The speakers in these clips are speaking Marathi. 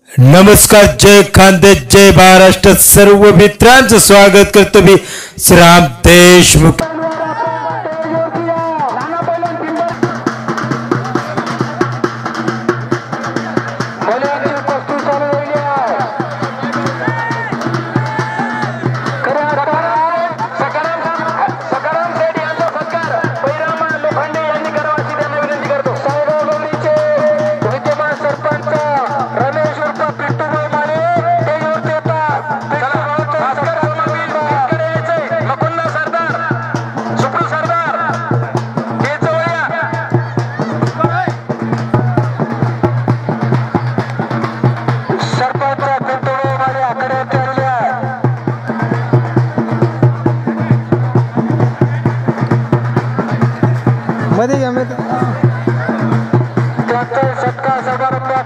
नमस्कार, जय खानदेश, जय महाराष्ट्र. सर्व मित्रांचं स्वागत करतो मी श्रीराम देशमुख. मध्ये घ्या मी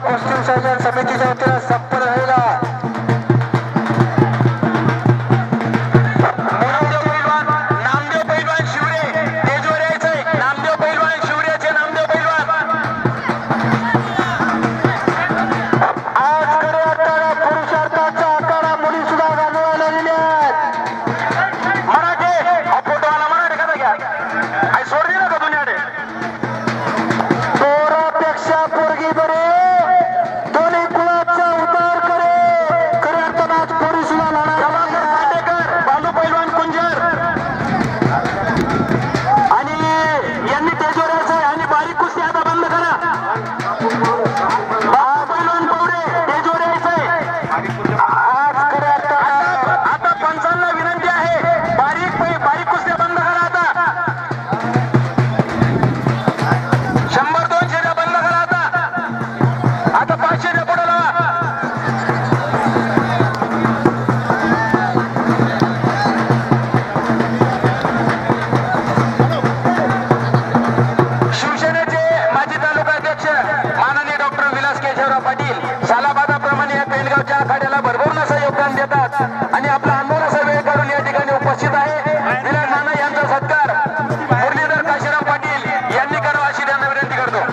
पश्चिम शासन समितीच्या वतीनं संपन्न झालेला नामदेव पैलवान शिवरे तेजवर यायचंय. नामदेव पैलवान शिवरेचे नामदेव पैलवान आज कडे आखाडा पुरुषार्थाचा आखाडा मुली सुद्धा घालवायला आलेले आहेत. मराठे हा फोटो आला मराठे कसा घ्या आई सोड दिला का दुनियाडे पोरापेक्षा पोरगी बरे दोन्ही कुळाचा उद्धार करे. खऱ्या अर्थानं आज पोरीसला लढा काटेकर बालू पैलवान कुंजर आणि यांनी तेजवर यायचंय आणि बारीक कुस्ती आता बंद करा. पैलवान पवरे तेजवर यायचंय. आज खऱ्या अर्थानं आता पंचांना विनंती आहे, बारीक कुस्त्या बंद करा. आता 100-200 बंद करा. आता 500 पुढे लावा. शिवसेनेचे माजी तालुकाध्यक्ष माननीय डॉक्टर विलास केशवराव पाटील सालाबादाप्रमाणे या पेंडगावच्या आखाड्याला भरभरून असं योगदान देतात आणि आपला अनमोल असा वेळ काढून या ठिकाणी उपस्थित आहे. विलास नाना यांचा सत्कार मुरलीधर काशीराम पाटील यांनी करावा अशी त्यांना विनंती करतो.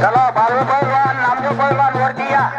चला बालू पैलवान नामदेव पैलवान वरती या.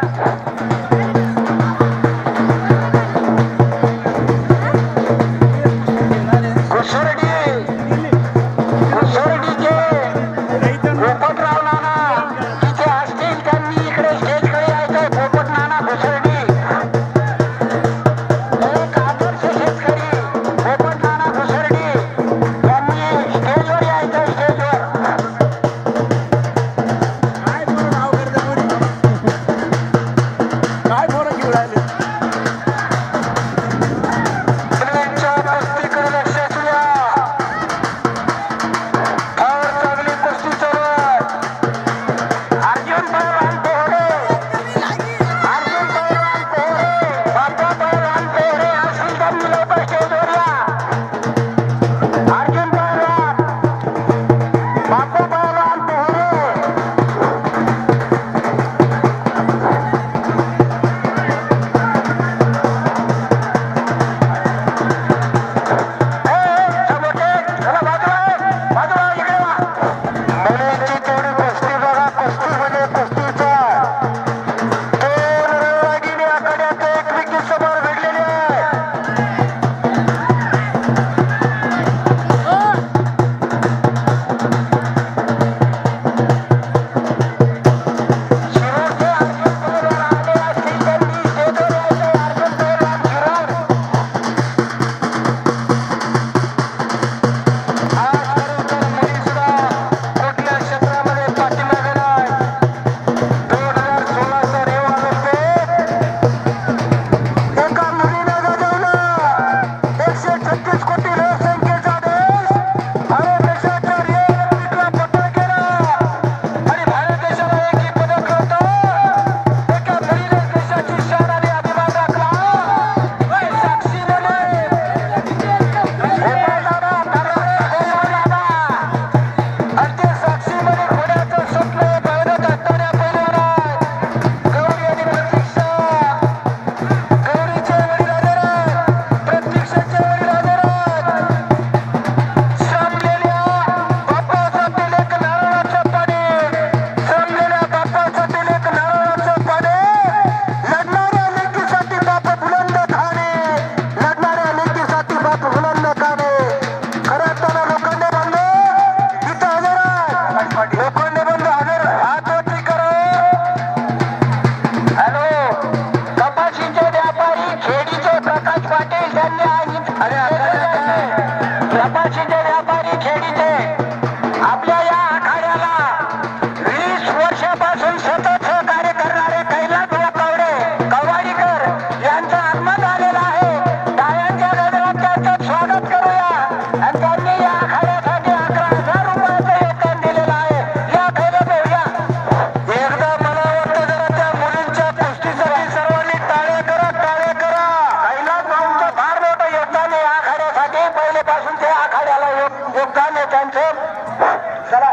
योगदान आहे त्यांचं. चला